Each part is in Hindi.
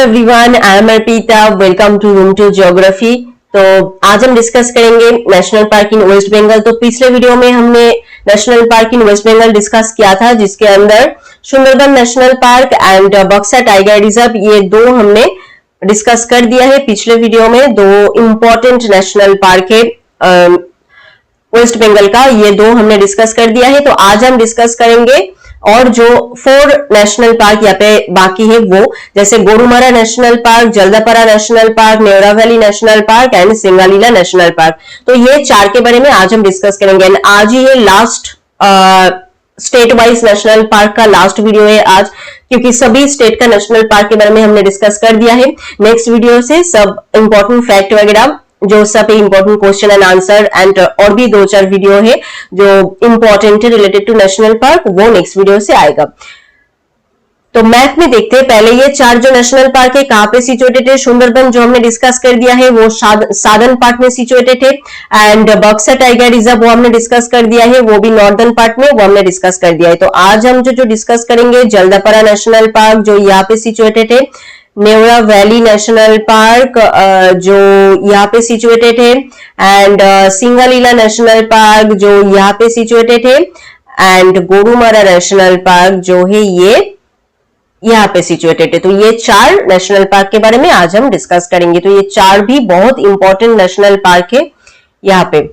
Everyone, I am Arpita. Welcome to Room to Geography. तो आज हम डिस्कस करेंगे national park in West Bengal. तो पिछले वीडियो में हमने national park in West Bengal discuss किया था, जिसके अंदर Sundarban national park and Buxa tiger reserve, ये दो हमने डिस्कस कर दिया है। पिछले वीडियो में दो इंपॉर्टेंट नेशनल पार्क है वेस्ट बंगाल का, ये दो हमने डिस्कस कर दिया है। तो आज हम डिस्कस करेंगे और जो 4 नेशनल पार्क यहाँ पे बाकी है, वो जैसे Gorumara national park, Jaldapara national park, Neora valley national park and Singalila national park. तो ये 4 के बारे में आज हम डिस्कस करेंगे। एंड आज ही ये last state wise national park का लास्ट वीडियो है आज, क्योंकि सभी स्टेट का नेशनल पार्क के बारे में हमने डिस्कस कर दिया है। नेक्स्ट वीडियो से सब इंपॉर्टेंट फैक्ट वगैरह, जो सब important question and answer and और भी 2-4 वीडियो है जो इंपॉर्टेंट है रिलेटेड टू नेशनल पार्क, वो नेक्स्ट वीडियो से आएगा। तो मैप में देखते हैं पहले ये 4 जो नेशनल पार्क है कहां पे सिचुएटेड है। सुंदरबन जो हमने डिस्कस कर दिया है वो साधन पार्ट में सिचुएटेड है। एंड बक्सा टाइगर रिजर्व वो हमने डिस्कस कर दिया है, वो भी नॉर्दर्न पार्ट में, वो हमने डिस्कस कर दिया है। तो आज हम जो डिस्कस करेंगे जल्दापारा नेशनल पार्क जो यहाँ पे सिचुएटेड है, नेवरा वैली नेशनल पार्क जो यहाँ पे सिचुएटेड है, एंड सिंगालीला नेशनल पार्क जो यहाँ पे सिचुएटेड है, एंड गोरुमारा नेशनल पार्क जो है ये यहाँ पे सिचुएटेड है। तो ये 4 नेशनल पार्क के बारे में आज हम डिस्कस करेंगे। तो ये 4 भी बहुत इंपॉर्टेंट नेशनल पार्क है यहाँ पे।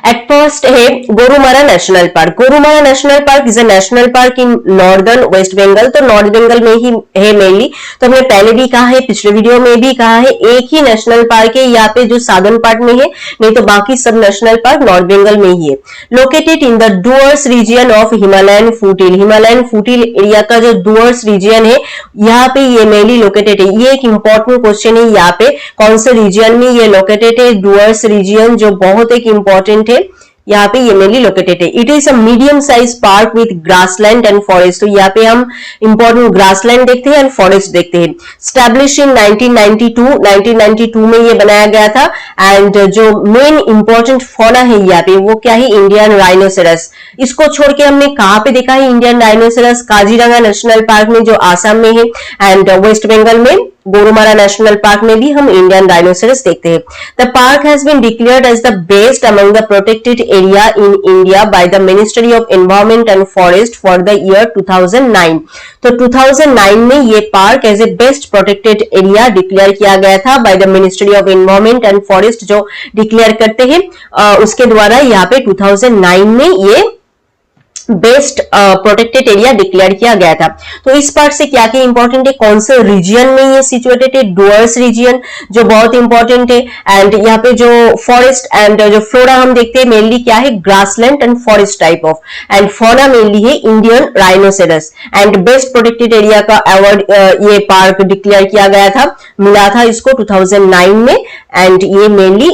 एट फर्स्ट है Gorumara national park. Gorumara national park is a national park in northern West Bengal. तो नॉर्थ बंगाल में ही है मेनली। तो हमने पहले भी कहा है, पिछले वीडियो में भी कहा है, एक ही नेशनल पार्क है यहाँ पे जो साधन पार्ट में है, नहीं तो बाकी सब नेशनल पार्क नॉर्थ बंगाल में ही है। Located in the Dooars region of Himalayan foothill. Himalayan foothill area का जो डुअर्स रीजन है यहाँ पे ये मेनली लोकेटेड है। ये एक इंपॉर्टेंट क्वेश्चन है, यहाँ पे कौन से रीजन में ये लोकेटेड है। डुअर्स रीजन जो बहुत एक इंपॉर्टेंट है, यहाँ पे ये मेनली लोकेटेड है। It is a medium size park with grassland and forest. तो यहाँ पे हम इंपॉर्टेंट ग्रासलैंड देखते हैं एंड फॉरेस्ट देखते हैं। स्टैब्लिश इन 1992 में ये बनाया गया था। एंड जो मेन इंपॉर्टेंट फौना है यहाँ पे वो क्या है, इंडियन राइनोसेरस। इसको छोड़ के हमने कहाँ पे देखा है Indian rhinoceros? Kaziranga national park में जो आसाम में है, एंड वेस्ट बंगाल में गोरुमारा नेशनल पार्क में भी हम इंडियन राइनोसेरस देखते हैं। The park has been declared as the best among the protected area in India by the ministry of environment and forest for the year 2009। तो 2009 में ये park as a best protected area declare किया गया था by the ministry of environment and forest, जो डिक्लेयर करते हैं उसके द्वारा यहाँ पे 2009 में ये बेस्ट प्रोटेक्टेड एरिया डिक्लेयर किया गया था। तो इस पार्ट से क्या क्या इंपॉर्टेंट है, कौन से रीजन में ये सिचुएटेड है? डुअर्स रीजन जो बहुत इंपॉर्टेंट है। एंड यहाँ पे जो फॉरेस्ट एंड जो फ्लोरा हम देखते हैं मेनली क्या है, grassland and forest type of. And fauna mainly है Indian rhinoceros. And best protected area का अवार्ड ये पार्क डिक्लेयर किया गया था, मिला था इसको 2009 में। एंड ये मेनली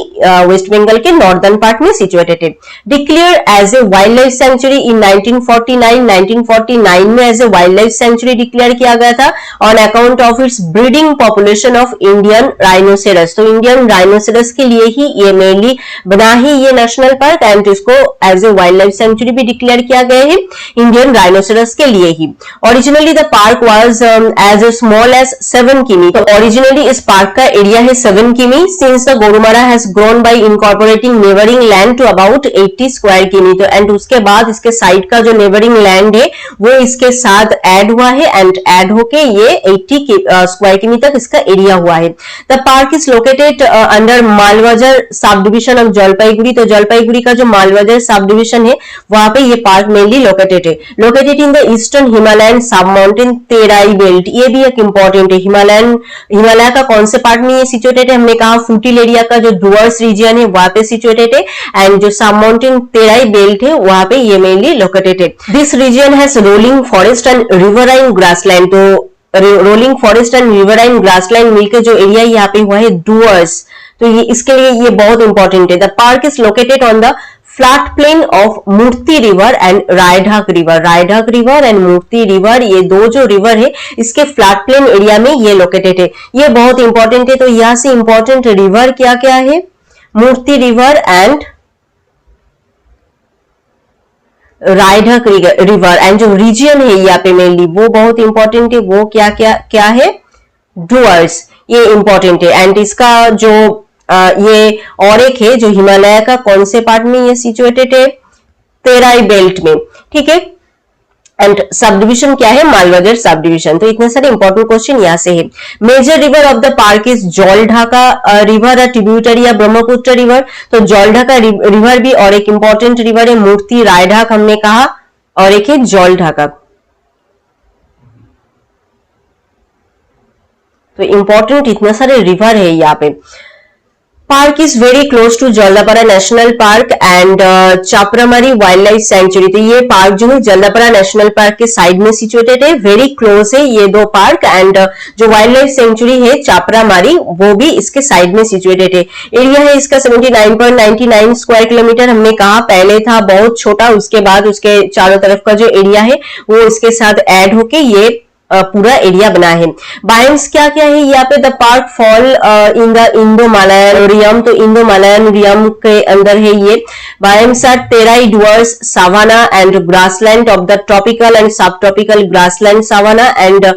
वेस्ट बंगाल के नॉर्दर्न पार्ट में सिचुएटेड है। Declare as a wild life sanctuary in 1949 में as a wild life sanctuary declare किया गया था on account of its breeding population of Indian rhinoceros. तो इंडियन राइनोसेरस के लिए ही ये मेनली बना ही ये नेशनल पार्क, एंड इसको as a wild life sanctuary भी डिक्लेयर किया गया है इंडियन राइनोसेरस के लिए ही। Originally the park was as small as 7 किमी। तो ओरिजिनली इस पार्क का एरिया है 7 किमी। Since the Gorumara has grown by incorporating neighbouring land to about 80 square किमी। तो एंड उसके बाद इसके साइड का जो नेबरिंग लैंड है वो इसके साथ ऐड हुआ है, एंड ऐड होके ये 80 स्क्वायर किमी तक इसका एरिया हुआ है। The park is located under Malbazar sub division of Jalpaiguri. तो जलपाईगुड़ी का जो मालबाजार सब डिविजन है वहां पे ये पार्क मेनली लोकेटेड है। Located in the eastern Himalayan सब माउंटेन तेराई बेल्ट। ये भी एक इंपॉर्टेंट है। हिमालय का कौन से पार्ट में ये सिचुएटेड है? हमने कहा फूटिल एरिया का जो डुअर्स रीजन है वहां पे सिचुएटेड है, एंड जो सब माउंटेन तेराई बेल्ट है वहां पे ये मेनली लोकेटेड है। This region has rolling forest and riverine grassland. तो rolling forest and riverine grassland मिलकर जो एरिया यहाँ पे हुआ है डुअर्स, तो ये इसके लिए ये बहुत इंपॉर्टेंट है। The park is located on the flat plain of Murti river and Raidak river. Raidak river and Murti river, ये दो जो रिवर है इसके फ्लैट प्लेन एरिया में ये लोकेटेड है। ये बहुत इंपॉर्टेंट है। तो यहाँ से इंपॉर्टेंट रिवर क्या क्या है, मूर्ति river and Raidak river. And जो रीजन है यहाँ पे मेनली वो बहुत इंपॉर्टेंट है, वो क्या क्या क्या है, डुअर्स, ये इंपॉर्टेंट है। एंड इसका जो ये और एक है जो हिमालय का कौन से पार्ट में ये सिचुएटेड है, तेराई बेल्ट में, ठीक है। एंड सब डिविजन क्या है, मालवागढ़ सब डिविजन। तो इतने सारे इंपॉर्टेंट क्वेश्चन यहाँ से है। Major river of the park is Jaldhaka river, tributary या ब्रह्मपुत्र रिवर। तो जलढाका रिवर भी और एक इंपॉर्टेंट रिवर है, मूर्ति रायढाक हमने कहा, और एक है जलढाका। तो इंपॉर्टेंट इतने सारे रिवर है यहाँ पे। Park is very close to Jaldapara national park and Chapramari wild life sanctuary. तो ये पार्क जो है जलदापारा नेशनल पार्क के साइड में सिचुएटेड है, वेरी क्लोज है ये दो पार्क। एंड जो वाइल्ड लाइफ सेंचुरी है चापरामारी, वो भी इसके साइड में सिचुएटेड है। एरिया है इसका 79.99 स्क्वायर किलोमीटर। हमने कहा पहले था बहुत छोटा, उसके बाद उसके चारों तरफ का जो एरिया है वो इसके साथ ऐड होके ये पूरा एरिया बना है। बायोम्स क्या क्या है यहाँ पे, the park fall in the Indo Malayan realm. तो इंडो मलायन रियम के अंदर है ये। Biomes are Terai Dooars, savanna and grassland of the tropical and sub tropical grassland savanna and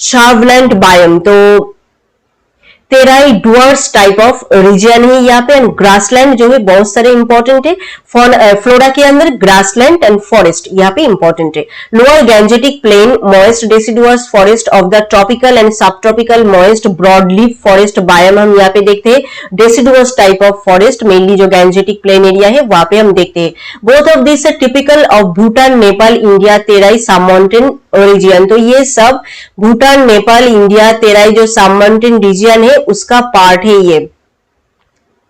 shrubland biome. तो Terai Dooars type of region है यहाँ पे। एंड ग्रासलैंड जो है बहुत सारे इंपॉर्टेंट है, फ्लोरा के अंदर ग्रासलैंड एंड फॉरेस्ट यहाँ पे इंपॉर्टेंट है। Lower Gangetic plain moist deciduous forest of the tropical and sub tropical moist broadleaf forest biome हम यहाँ पे देखते हैं। Deciduous type of forest mainly जो गैंजेटिक प्लेन एरिया है वहां पे हम देखते हैं। Both of this typical of Bhutan, Nepal, India, Terai sub mountain reason. तो ये सब भूटान, नेपाल, इंडिया, तेराई जो सब माउंटेन रीजन है उसका पार्ट है ये,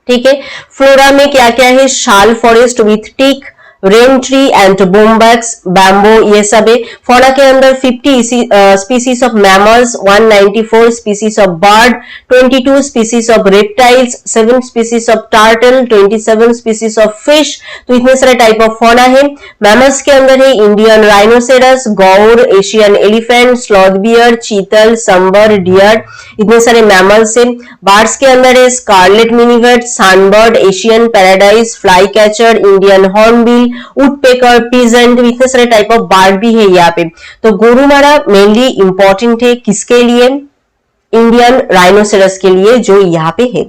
ठीक है। फ्लोरा में क्या क्या है, sal forest with teak, rain tree and bombax, bamboo, ये सब है। फौना के अंदर 50 species of mammals, 194 species of bird, 22 species of reptiles, 7 species of turtle, 27 species of fish. तो इतने सारे टाइप ऑफ फौना है। मैमल्स के अंदर है Indian rhinoceros, gaur, Asian elephant, sloth bear, chital, sambar, dear, इतने सारे मैमल्स है। बर्ड्स के अंदर है scarlet minivet, sunbird, Asian paradise, flycatcher, Indian hornbill, woodpecker, pheasant, इतने सारे टाइप ऑफ बर्ड भी है यहाँ पे। तो गोरुमारा मेनली इंपॉर्टेंट है किसके लिए, इंडियन राइनोसेरस के लिए जो यहाँ पे है,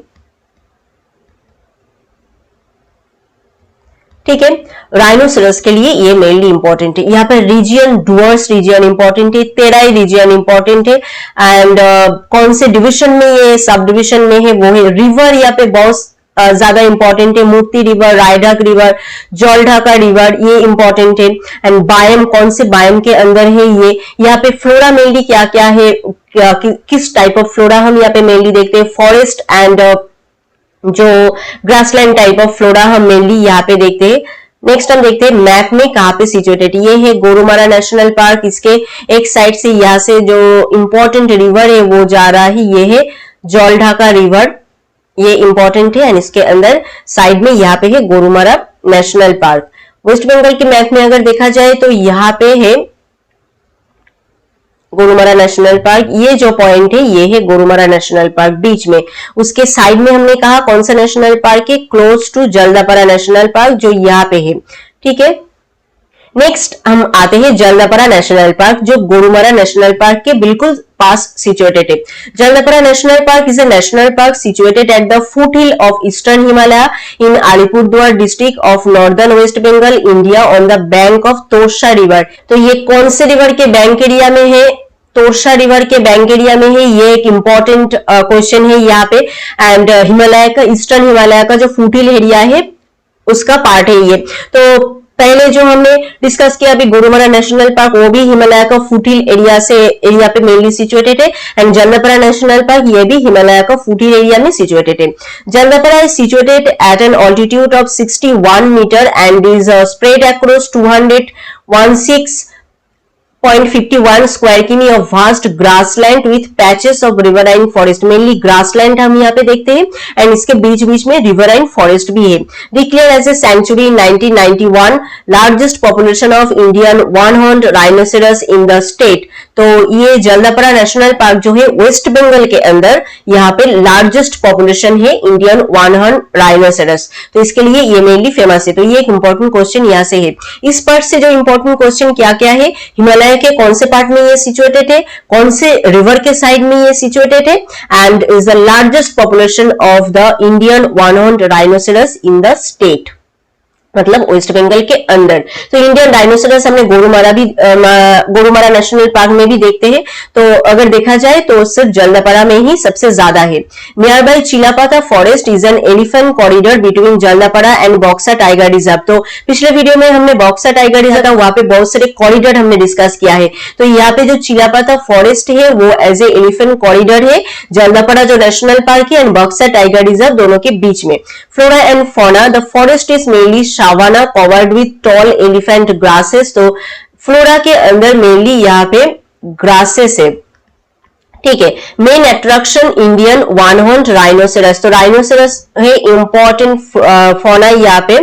ठीक है। राइनोसेरस के लिए ये मेनली इंपॉर्टेंट है। यहाँ पे रीजन डुअर्स रीजन इंपॉर्टेंट है, तेराई रीजन इंपॉर्टेंट है। एंड कौन से डिविजन में ये सब डिविजन में है वो है। रिवर यहाँ पे बहुत ज्यादा इंपॉर्टेंट है, मूर्ति river, Raidak river, Jaldhaka river, ये इंपॉर्टेंट है। एंड बायम कौन से बायम के अंदर है ये। यहाँ पे फ्लोरा मेनली क्या क्या है, किस टाइप ऑफ फ्लोरा हम यहाँ पे मेनली देखते हैं, फॉरेस्ट एंड जो ग्रासलैंड टाइप ऑफ फ्लोरा हम मेनली यहाँ पे देखते हैं। नेक्स्ट हम देखते हैं मैप में कहाँ पे सिचुएटेड, ये है गोरुमारा नेशनल पार्क। इसके एक साइड से यहाँ से जो इंपॉर्टेंट रिवर है वो जा रहा है, ये है जलढाका रिवर, ये इंपॉर्टेंट है। एंड इसके अंदर साइड में यहाँ पे है गोरुमारा नेशनल पार्क। वेस्ट बंगाल के मैप में अगर देखा जाए तो यहाँ पे है गोरुमारा नेशनल पार्क, ये जो पॉइंट है ये है गोरुमारा नेशनल पार्क बीच में। उसके साइड में हमने कहा कौन सा नेशनल पार्क है, close to Jaldapara national park जो यहाँ पे है, ठीक है। नेक्स्ट हम आते हैं जलदापारा नेशनल पार्क जो गोरुमारा नेशनल पार्क के बिल्कुल पास सिचुएटेड है। Jaldapara national park is a national park situated at the foot hill of eastern Himalaya in Alipurduar district of northern West Bengal India on the bank of Torsa river. तो ये कौन से रिवर के बैंक एरिया में है, तोरसा रिवर के बैंक एरिया में है। ये एक इंपॉर्टेंट क्वेश्चन है यहाँ पे। एंड हिमालय का, ईस्टर्न हिमालय का जो फुट हिल एरिया है उसका पार्ट है ये। तो पहले जो हमने डिस्कस किया अभी गोरुमारा नेशनल पार्क, वो भी हिमालय का फुट हिल एरिया पे मेनली सिचुएटेड है। एंड जलदापारा नेशनल पार्क ये भी हिमालय का फुट हिल एरिया में सिचुएटेड है। Jaldapara is situated at an altitude of 61 metre and is spread across 216.51 square km of vast grassland with patches of riverine forest. Mainly grassland हम यहाँ पे देखते हैं एंड इसके बीच बीच में रिवराइन फॉरेस्ट भी है। Declare as a sanctuary in 1991, largest population of Indian one horned rhinoceros in the state. तो ये जलदापारा नेशनल पार्क जो है वेस्ट बंगाल के अंदर यहाँ पे लार्जेस्ट पॉपुलेशन है इंडियन वन हॉर्न राइनोसेरस। तो इसके लिए ये मेनली फेमस है। तो ये एक इंपॉर्टेंट क्वेश्चन यहाँ से है। इस पार्ट से जो इंपॉर्टेंट क्वेश्चन क्या क्या है, हिमालय हिमालय के कौन से पार्ट में ये सिचुएटेड है, कौन से रिवर के साइड में ये सिचुएटेड है, and is the largest population of the Indian one horned rhinoceros in the state, मतलब वेस्ट बंगाल के अंदर। तो इंडियन डायनोसोरस हमने गोरुमारा नेशनल पार्क में भी देखते हैं। तो अगर देखा जाए तो सिर्फ जलदापाड़ा में ही सबसे ज्यादा है। Nearby Chilapata forest is an elephant corridor between Jaldapara and Buxa tiger reserve. तो पिछले वीडियो में हमने बॉक्सा टाइगर रिजर्व था, वहां पे बहुत सारे कॉरिडोर हमने डिस्कस किया है। तो यहाँ पे जो चिलापाता फॉरेस्ट है वो एज ए एलिफेंट कॉरिडोर है, जलदापाड़ा जो नेशनल पार्क है एंड बॉक्सा टाइगर रिजर्व दोनों के बीच में। Flora and fauna, the forest is mainly savanna covered with tall elephant grasses. तो फ्लोरा के अंदर मेनली यहाँ पे ग्रासेस है, ठीक है। Main attraction Indian one horned rhinoceros, तो राइनोसेरस है इंपॉर्टेंट फौना, यहाँ पे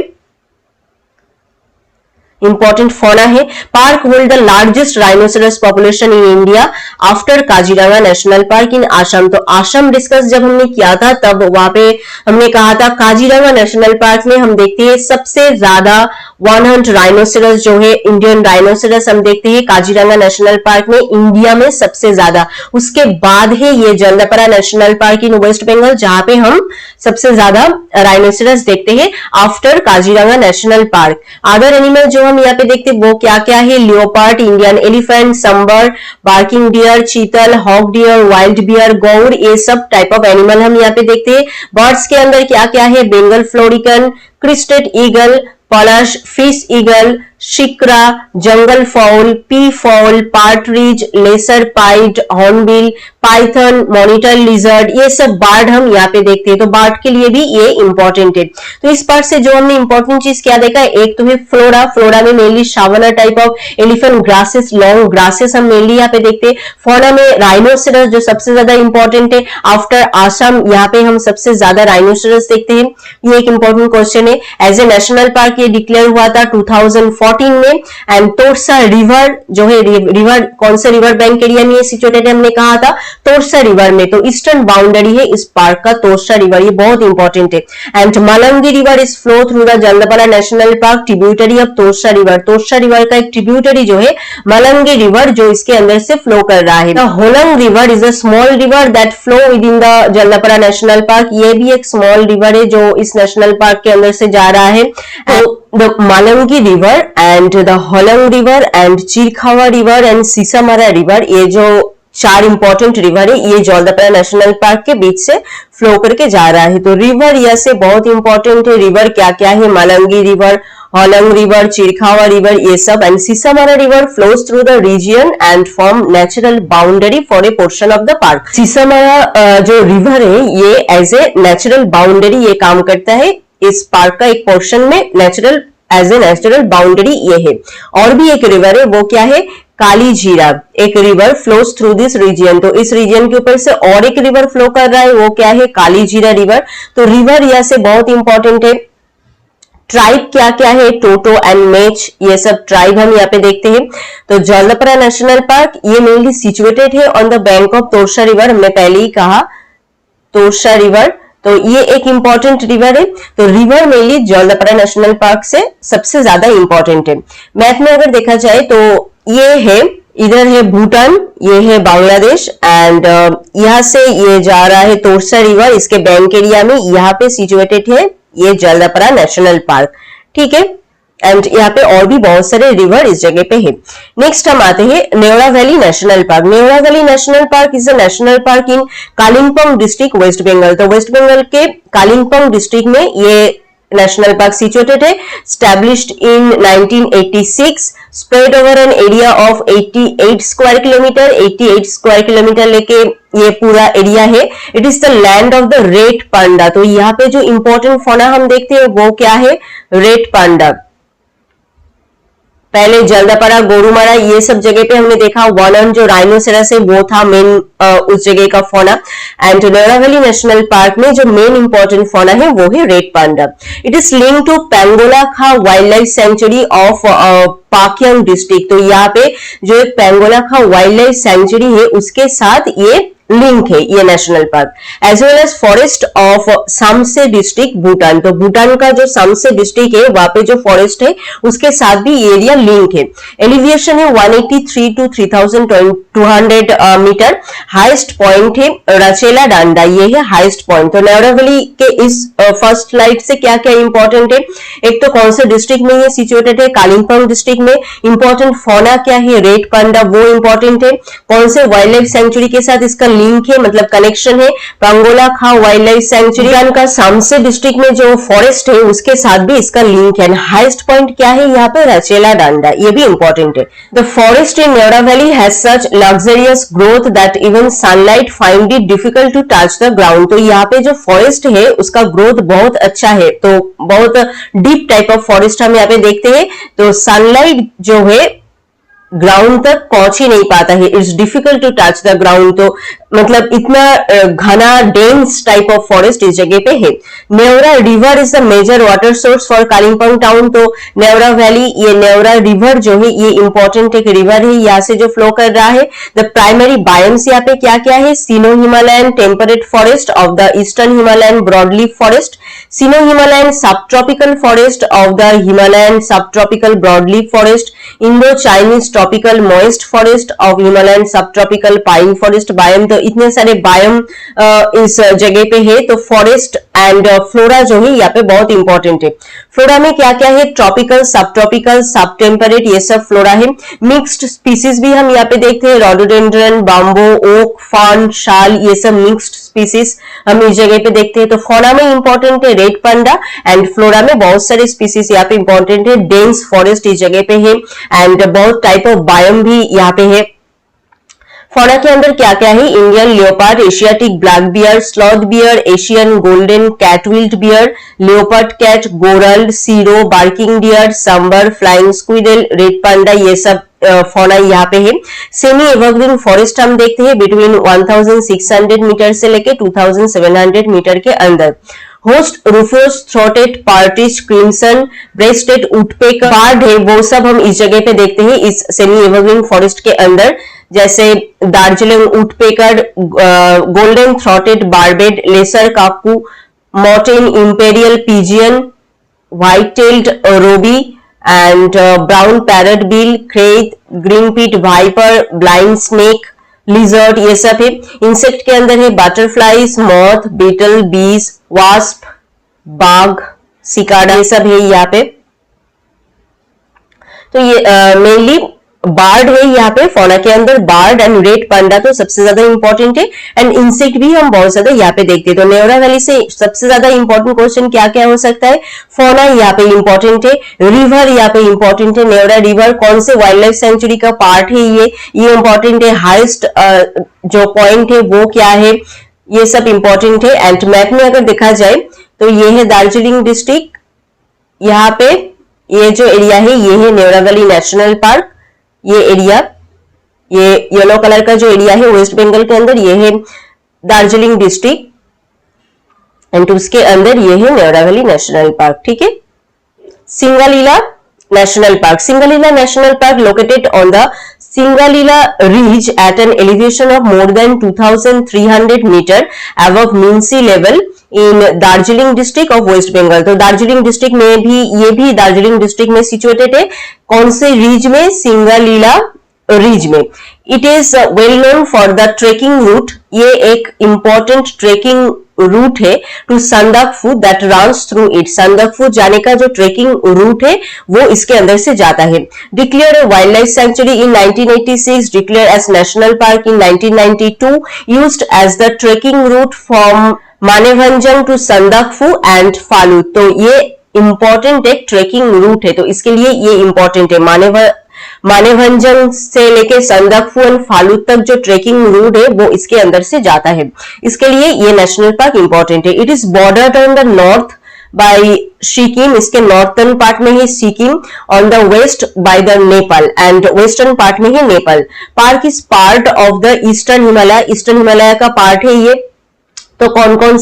इंपॉर्टेंट फौना है। Park hold the largest rhinoceros population in India after Kaziranga national park in Assam. तो आसाम डिस्कस जब हमने किया था तब वहां पे हमने कहा था काजीरंगा नेशनल पार्क में हम देखते हैं सबसे ज्यादा वन हॉर्न्ड राइनोसेरस जो है इंडियन राइनोसेरस हम देखते हैं काजीरंगा नेशनल पार्क में, इंडिया में सबसे ज्यादा। उसके बाद है ये Jaldapara national park in West Bengal, जहां पे हम सबसे ज्यादा राइनोसेरस देखते हैं after Kaziranga national park. Other animal जो हम यहाँ पे देखते हैं वो क्या क्या है, leopard, Indian elephant, sambar, barking deer, chital, hog deer, wild bear, gaur, ये सब टाइप ऑफ एनिमल हम यहाँ पे देखते हैं। बर्ड्स के अंदर क्या क्या है, Bengal florican, crested eagle, Pallas, fish eagle, shikra, jungle fowl, peafowl, partridge, lesser pied, hornbill, python, monitor lizard, ये सब बर्ड हम यहाँ पे देखते हैं। तो बर्ड के लिए भी ये इंपॉर्टेंट है। तो इस पार्ट से जो हमने इंपॉर्टेंट चीज क्या देखा है, एक तो है फ्लोरा, फ्लोरा में mainly savanna type of elephant grasses, long grasses हम मेनली यहाँ पे देखते हैं। फौना में राइनोसेरस जो सबसे ज्यादा इंपॉर्टेंट है, आफ्टर आसाम यहाँ पे हम सबसे ज्यादा राइनोसेरस देखते हैं। ये एक इंपॉर्टेंट क्वेश्चन है। एज ए नेशनल पार्क ये डिक्लेयर हुआ था 2014 में। एंड तोरसा रिवर जो है, रिवर कौन से रिवर बैंक एरिया में सिचुएटेड है, हमने कहा था तोरसा रिवर में। तो ईस्टर्न बाउंड्री है इस पार्क का तोरसा रिवर, ये बहुत इंपॉर्टेंट है। And Malangi river is flow through the Jaldapara national park, tributary of Torsa river. Torsa river का एक ट्रिब्यूटरी जो है मलंगी रिवर जो इसके अंदर से फ्लो कर रहा है। Holong river is a small river that flow within the Jaldapara national park, ये भी एक स्मॉल रिवर है जो इस नेशनल पार्क के अंदर से जा रहा है। The Malangi River and the Holang River and Chirkhawa River and Sisamara River, ये जो चार इंपॉर्टेंट रिवर है ये जलदापाड़ा नेशनल पार्क के बीच से फ्लो करके जा रहा है। तो रिवर यह से बहुत इंपॉर्टेंट है। रिवर क्या क्या है, Malangi river, Holong river, Chirkhawa river, ये सब। And Sisamara river flows through the region and form natural boundary for a portion of the park. Sisamara जो रिवर है ये एज ए नेचुरल बाउंड्री ये काम करता है इस पार्क का एक पोर्शन में, natural as a natural boundary ये है। और भी एक रिवर है वो क्या है, काली जीरा, एक river flows through this region. तो इस रीजन के ऊपर से और एक रिवर फ्लो कर रहा है वो क्या है, काली जीरा रिवर। तो रिवर यह से बहुत इंपॉर्टेंट है। ट्राइब क्या क्या है, टोटो एंड मेच, ये सब ट्राइब हम यहाँ पे देखते हैं। तो जलदापाड़ा नेशनल पार्क ये मेनली सिचुएटेड है on the bank of Torsa river, हमने पहले ही कहा तोरसा रिवर। तो ये एक इंपॉर्टेंट रिवर है। तो river mainly Jaldapara national park से सबसे ज्यादा इंपॉर्टेंट है। मैप में अगर देखा जाए तो ये है, इधर है भूटान, ये है बांग्लादेश, एंड यहाँ से ये जा रहा है तोरसा रिवर, इसके बैंक एरिया में यहाँ पे सिचुएटेड है ये जलदापाड़ा नेशनल पार्क, ठीक है। एंड यहाँ पे और भी बहुत सारे रिवर इस जगह पे है। नेक्स्ट हम आते हैं Neora valley national park. Neora valley national park is a national park in Kalimpong district West Bengal. तो वेस्ट बंगाल के कालिम्पोंग डिस्ट्रिक्ट में ये नेशनल पार्क सिचुएटेड है। Established in 1986, spread over an area of 88 square kilometre, 88 square kilometre लेके ये पूरा एरिया है। It is the land of the red panda. तो यहाँ पे जो इंपॉर्टेंट फौना हम देखते हैं वो क्या है, रेड पांडा। पहले जलदापाड़ा, गोरुमारा, ये सब जगह पे हमने देखा वन जो राइनोसेरस है वो था मेन उस जगह का fauna. And Neora valley national park में जो मेन इंपॉर्टेंट फौना है वो है red panda. It is link to Pangolakha wild life sanctuary of Pakyong district. तो यहाँ पे जो पेंगोलाखा वाइल्ड लाइफ सेंचुरी है उसके साथ ये लिंक है ये national park. As well as forest of Samtse district Bhutan, तो भूटान का जो सामसे डिस्ट्रिक्ट है वहां पे जो फॉरेस्ट है उसके साथ भी ये एरिया लिंक है। एलिवेशन है 183 to 3200 मीटर। हाईएस्ट पॉइंट है रचेला डांडा, ये है हाईएस्ट पॉइंट। तो न्यावरा वैली के इस फर्स्ट स्लाइड से क्या क्या इंपॉर्टेंट है, एक तो कौन से डिस्ट्रिक्ट में ये सिचुएटेड है, कालिम्पोंग डिस्ट्रिक्ट में। इंपॉर्टेंट फौना क्या है, रेड पांडा, वो इंपॉर्टेंट है। कौन से वाइल्ड लाइफ सेंचुरी के साथ इसका लिंक है, मतलब कनेक्शन है, पंगोला खा वाइल्ड लाइफ सेंचुरी। भूटान का सामसे डिस्ट्रिक्ट में जो फॉरेस्ट है उसके साथ भी इसका लिंक है। हाईएस्ट पॉइंट क्या है यहाँ पे, रचेला डांडा, ये भी इंपॉर्टेंट है। The forest in Neora valley has such luxurious growth that even sunlight find it difficult to touch the ground. तो यहाँ पे जो फॉरेस्ट है उसका ग्रोथ बहुत अच्छा है, तो बहुत डीप टाइप ऑफ फॉरेस्ट हम यहाँ पे देखते हैं। तो सनलाइट जो है ग्राउंड तक पहुंच ही नहीं पाता है, it's difficult to touch the ground. तो मतलब इतना घना डेंस टाइप ऑफ फॉरेस्ट इस जगह पे है। Neora river is the major water source for Kalimpong town. तो न्यावरा वैली, ये न्यावरा रिवर जो है ये इंपॉर्टेंट एक रिवर है, यहाँ से जो फ्लो कर रहा है। द प्राइमरी बायोम्स यहाँ पे क्या क्या है, Sino Himalayan temperate forest of the eastern Himalayan broadleaf forest, Sino Himalayan subtropical forest of the Himalayan subtropical broadleaf forest, Indo Chinese tropical moist forest of Himalayan subtropical pine forest biome. तो इतने सारे बायोम इस जगह पे है। तो फॉरेस्ट एंड फ्लोरा जो है यहाँ पे बहुत इंपॉर्टेंट है। फ्लोरा में क्या क्या है, ट्रॉपिकल, सब ट्रॉपिकल, सब टेम्परेट, ये सब फ्लोरा है। मिक्स्ड स्पीसीज भी हम यहाँ पे देखते हैं, रोडोडेंड्रन, बाम्बो, ओक, फर्न, शाल, ये सब मिक्स्ड स्पीसीज हम इस जगह पे देखते हैं। तो फौना में इंपॉर्टेंट है रेड पांडा, एंड फ्लोरा में बहुत सारे स्पीसीज यहाँ पे इंपॉर्टेंट है। डेंस फॉरेस्ट इस जगह पे है, एंड बहुत टाइप ऑफ बायोम भी यहाँ पे है। फौना के अंदर क्या क्या है, Indian leopard, Asiatic black bear, sloth bear, Asian golden cat wild bear, leopard cat, goral, serow, barking deer, sambar, flying squirrel, red panda, ये सब फौना यहाँ पे है। सेमी एवरग्रीन फॉरेस्ट हम देखते हैं बिटवीन 1600 मीटर से लेके 2700 मीटर के अंदर। Host rufous, throated, partridge, crimson, breasted, woodpecker, barbet है, वो सब हम इस जगह पे देखते हैं इस सेमी एवरग्रीन फॉरेस्ट के अंदर। जैसे Darjeeling woodpecker, golden throated barbet, lesser cuckoo, mountain imperial pigeon, white tailed robin, and brown parrotbill, krait, green pit viper, blind snake, lizard, ये सब है। इंसेक्ट के अंदर है butterflies, moth, beetle, bees, wasp, bug, cicada, ये सब है यहाँ पे। तो ये मेनली बार्ड है यहाँ पे फौना के अंदर, बार्ड एंड रेड पांडा तो सबसे ज्यादा इंपॉर्टेंट है, एंड इंसेक्ट भी हम बहुत ज्यादा यहाँ पे देखते हैं। तो न्यावरा वैली से सबसे ज्यादा इंपॉर्टेंट क्वेश्चन क्या क्या हो सकता है, फौना यहाँ पे इंपॉर्टेंट है, रिवर यहाँ पे इंपॉर्टेंट है, न्यावरा रिवर कौन से वाइल्ड लाइफ सेंचुरी का पार्ट है ये इंपॉर्टेंट है, हाईएस्ट जो पॉइंट है वो क्या है, ये सब इंपॉर्टेंट है। एंड मैप में अगर देखा जाए तो ये है दार्जिलिंग डिस्ट्रिक्ट, यहाँ पे ये जो एरिया है ये है न्यावरा वैली नेशनल पार्क। ये एरिया, ये येलो कलर का जो एरिया है वेस्ट बंगाल के अंदर, ये है दार्जिलिंग डिस्ट्रिक्ट, एंड उसके अंदर ये है न्यावरा वैली नेशनल पार्क। ठीक है। Singalila national park, Singalila national park located on the Singalila ridge at an elevation of more than 2300 meter above mean sea level in Darjeeling district of West Bengal. तो दार्जिलिंग डिस्ट्रिक्ट में भी, ये भी दार्जिलिंग डिस्ट्रिक्ट में सिचुएटेड है। कौन से रीज में, सिंगालीला रीज में। It is well known for the trekking route, ये एक इंपॉर्टेंट ट्रेकिंग रूट है to Sandakphu that runs through it. Sandakphu जाने का जो ट्रेकिंग रूट है वो इसके अंदर से जाता है। Declare wild life sanctuary in 1986, declare as national park in 1992, used as the trekking route from Manebhanjan to Sandakphu and Phalut. तो ये इंपॉर्टेंट एक ट्रेकिंग रूट है, तो इसके लिए ये इंपॉर्टेंट है। मानेभंजन से लेके संदकफू एंड फालू तक जो ट्रेकिंग रूट है वो इसके अंदर से जाता है, इसके लिए ये नेशनल पार्क इंपॉर्टेंट है। It is bordered on the north by Sikkim, इसके नॉर्थर्न पार्ट में है Sikkim, on the west by the Nepal, and western part में है Nepal. Park is part of the eastern Himalaya, eastern Himalaya का पार्ट है ये। तो कौन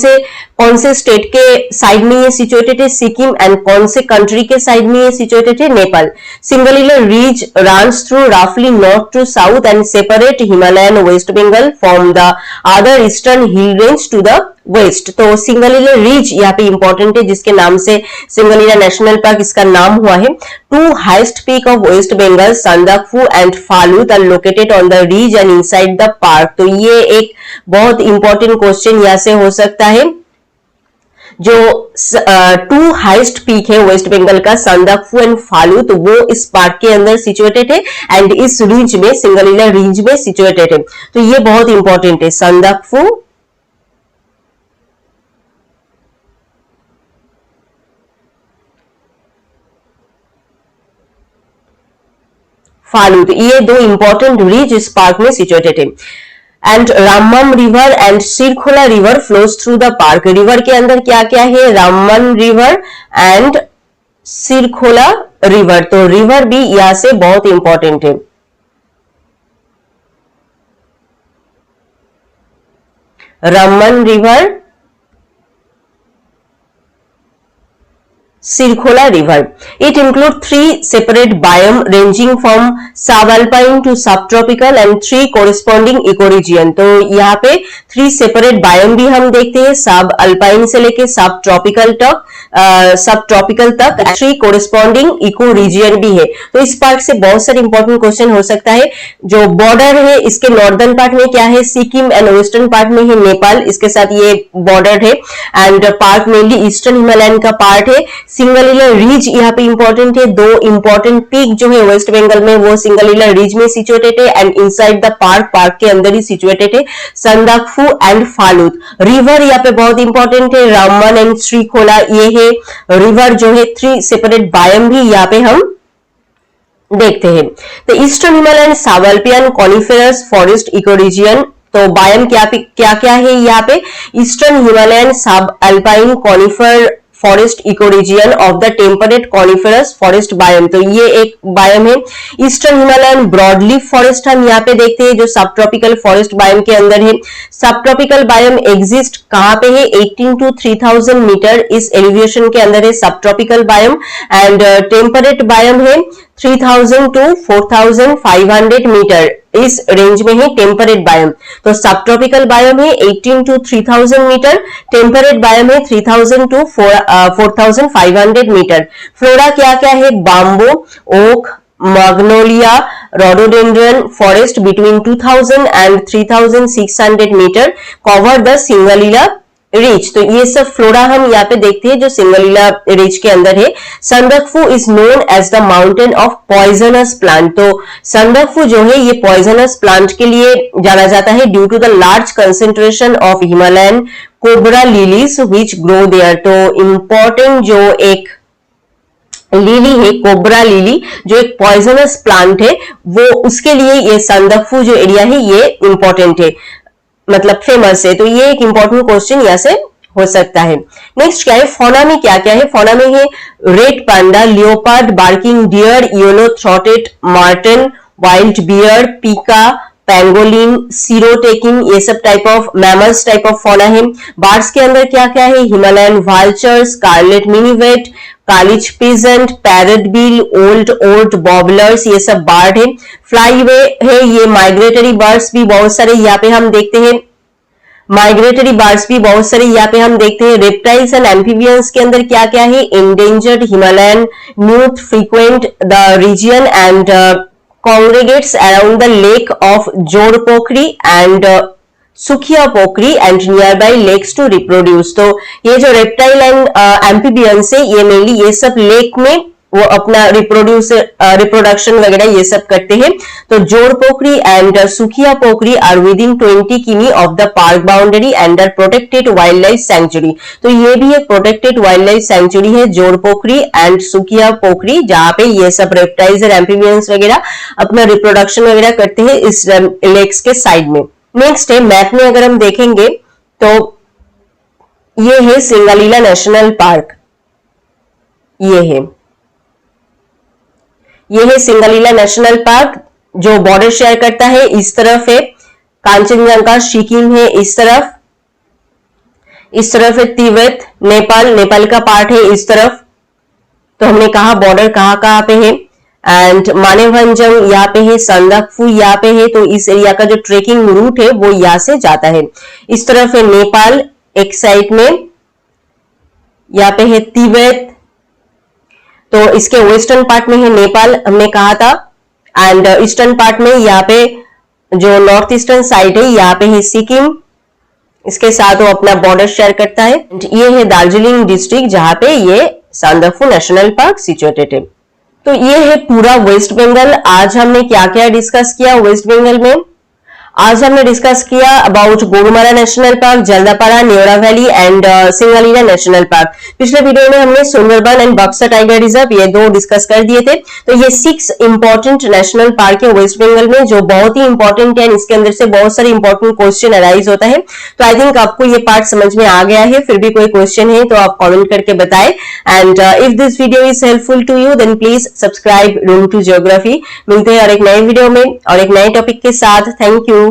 से स्टेट के साइड में ये सिचुएटेड है? सिक्किम। एंड कौन से कंट्री के साइड में ये सिचुएटेड है? Nepal. Singalila रीज runs through roughly north to south and separate Himalayan West Bengal from the other eastern hill range to the west. तो सिंगलिला रिज यहाँ पे इंपॉर्टेंट है, जिसके नाम से सिंगलिला नेशनल पार्क इसका नाम हुआ है। Two highest peak of West Bengal, Sandakphu and Phalut are located on the ridge and inside the park. तो ये एक बहुत इंपॉर्टेंट क्वेश्चन यहाँ से हो सकता है। जो टू हाइस्ट पीक है वेस्ट बंगाल का, संदकफू एंड फालूत, वो इस पार्क के अंदर सिचुएटेड है एंड इस रिज में, सिंगलिला रिज में सिचुएटेड है। तो ये बहुत इंपॉर्टेंट है, संदकफू फालूत, ये दो इंपॉर्टेंट रिज इस पार्क में सिचुएटेड है। And Rammam river and Sirkhola river flows through the park. River के अंदर क्या क्या है? Rammam river and Sirkhola river. तो रिवर भी यहां से बहुत इंपॉर्टेंट है। Rammam river, Sirkhola River. It includes 3 separate biomes ranging from subalpine to subtropical and 3 corresponding ecoregion. तो यहाँ पे 3 separate biome भी हम देखते हैं, सब अल्पाइन से लेके सब ट्रॉपिकल तक 3 corresponding ecoregion भी है। तो इस पार्ट से बहुत सारे इंपॉर्टेंट क्वेश्चन हो सकता है। जो बॉर्डर है इसके नॉर्दर्न पार्ट में क्या है? सिक्किम एंड वेस्टर्न पार्ट में है नेपाल, इसके साथ ये बॉर्डर है। And park mainly eastern Himalayan का पार्ट है। सिंगलिला रिज यहाँ पे इंपॉर्टेंट है। दो इंपॉर्टेंट पीक जो है वेस्ट बंगाल में, वो सिंगलिला रिज में सिचुएटेड है एंड इनसाइड द पार्क के अंदर ही सिचुएटेड है, संदकफू एंड फालूत। रिवर यहाँ पे बहुत इंपॉर्टेंट है, रामन एंड श्रीखोला, ये है रिवर जो है। 3 सेपरेट बायोम भी यहाँ पे हम देखते हैं। तो eastern Himalayan subalpine coniferous forest ecoregion. तो बायोम क्या है यहाँ पे? Eastern Himalayan subalpine conifer forest ecoregion of the temperate coniferous forest biome. तो ये एक बायोम है। ईस्टर्न हिमालयन ब्रॉडलीफ फॉरेस्ट हम यहाँ पे देखते हैं, जो सब ट्रॉपिकल फॉरेस्ट बायोम के अंदर है। सब ट्रॉपिकल बायोम एग्जिस्ट कहाँ पे है? 18 to 3000 मीटर इस एलिवेशन के अंदर है सब tropical biome. And temperate biome है 3000 to 4500 मीटर, इस रेंज में है टेम्परेट बायोम। तो सब ट्रॉपिकल बायोम है 18 to 3000 मीटर, टेम्परेट बायोम है 3000 to 4500 मीटर। फ्लोरा क्या क्या है? Bamboo, oak, magnolia, rhododendron forest between 2000 and 3600 metre cover the Singalila ridge. तो ये सब फ्लोरा हम यहाँ पे देखते हैं जो सिंगलिला रिच के अंदर है। Sandakphu is known as the mountain of poisonous plant. तो संदकफू जो है ये पॉइजनस प्लांट के लिए जाना जाता है due to the large concentration of Himalayan cobra lilies which grow there. तो इंपॉर्टेंट जो एक लिली है, कोबरा लिली, जो एक पॉइजनस प्लांट है, वो उसके लिए ये संदकफू जो एरिया है ये इंपॉर्टेंट है, मतलब फेमस है। तो ये एक इंपॉर्टेंट क्वेश्चन यहाँ से हो सकता है। नेक्स्ट क्या है? फौना में क्या क्या है? फौना में है red panda, leopard, barking deer, yellow throated marten, wild bear, pika, pangolin, serow takin, ये सब type of mammals type of fauna है। बर्ड्स के अंदर क्या क्या है? Himalayan vulture, scarlet minivet, kalij pheasant, parrotbill, old babblers, ये सब बर्ड है। फ्लाईवे है, ये माइग्रेटरी बर्ड्स भी बहुत सारे यहाँ पे हम देखते हैं। माइग्रेटरी बर्ड्स भी बहुत सारे यहाँ पे हम देखते हैं। रेप्टाइल्स एंड एम्फीबियंस के अंदर क्या क्या है? Endangered Himalayan newt frequent the region and congregates around the lake of Jorpokri and Sukhia Pokhri and nearby lakes to reproduce. तो ये जो रेप्टाइल एंड एम्फीबियंस है ये मेनली ये सब लेक में वो अपना रिप्रोडक्शन वगैरह ये सब करते हैं। तो Jor Pokhri and Sukhia Pokhri are within 20 km of the park boundary and are protected wild life sanctuary. तो ये भी एक प्रोटेक्टेड वाइल्ड लाइफ सेंचुरी है, जोड़ पोखरी एंड सुखिया पोखरी, जहां पे ये सब रेप्टाइल्स और एम्फीबियंस वगैरह अपना रिप्रोडक्शन वगैरह करते हैं इस लेक्स के साइड में। नेक्स्ट है मैप में अगर हम देखेंगे तो ये है सिंगलिला नेशनल पार्क, ये है सिंगलिला नेशनल पार्क जो बॉर्डर शेयर करता है। इस तरफ है कांचनजंगा, सिक्किम है इस तरफ, इस तरफ है तिब्बत, नेपाल, नेपाल का पार्ट है इस तरफ। तो हमने कहा बॉर्डर कहाँ कहाँ पे है, एंड मानेभंजम यहाँ पे है, संदकफू यहाँ पे है। तो इस एरिया का जो ट्रेकिंग रूट है वो यहाँ से जाता है। इस तरफ है नेपाल एक साइड में, यहाँ पे है तिब्बत, तो इसके वेस्टर्न पार्ट में है नेपाल हमने कहा था, एंड ईस्टर्न पार्ट में यहाँ पे जो नॉर्थ ईस्टर्न साइड है यहाँ पे है सिक्किम, इसके साथ वो अपना बॉर्डर शेयर करता है। ये है दार्जिलिंग डिस्ट्रिक्ट जहां पे ये सांदकफू नेशनल पार्क सिचुएटेड है। तो ये है पूरा वेस्ट बंगाल। आज हमने क्या क्या डिस्कस किया वेस्ट बंगाल में? आज हमने डिस्कस किया about Gorumara national park, Jaldapara, Neora valley and Singalila national park. पिछले वीडियो में हमने Sundarban and Buxa tiger reserve ये दो डिस्कस कर दिए थे। तो ये 6 इंपॉर्टेंट नेशनल पार्क है वेस्ट बंगाल में जो बहुत ही इंपॉर्टेंट है, इसके अंदर से बहुत सारे इंपॉर्टेंट क्वेश्चन अराइज होता है। तो आई थिंक आपको ये पार्ट समझ में आ गया है। फिर भी कोई क्वेश्चन है तो आप कॉमेंट करके बताएं, and if this video is helpful to you then please subscribe Room to Geography. मिलते हैं और एक नए वीडियो में और एक नए टॉपिक के साथ। Thank you.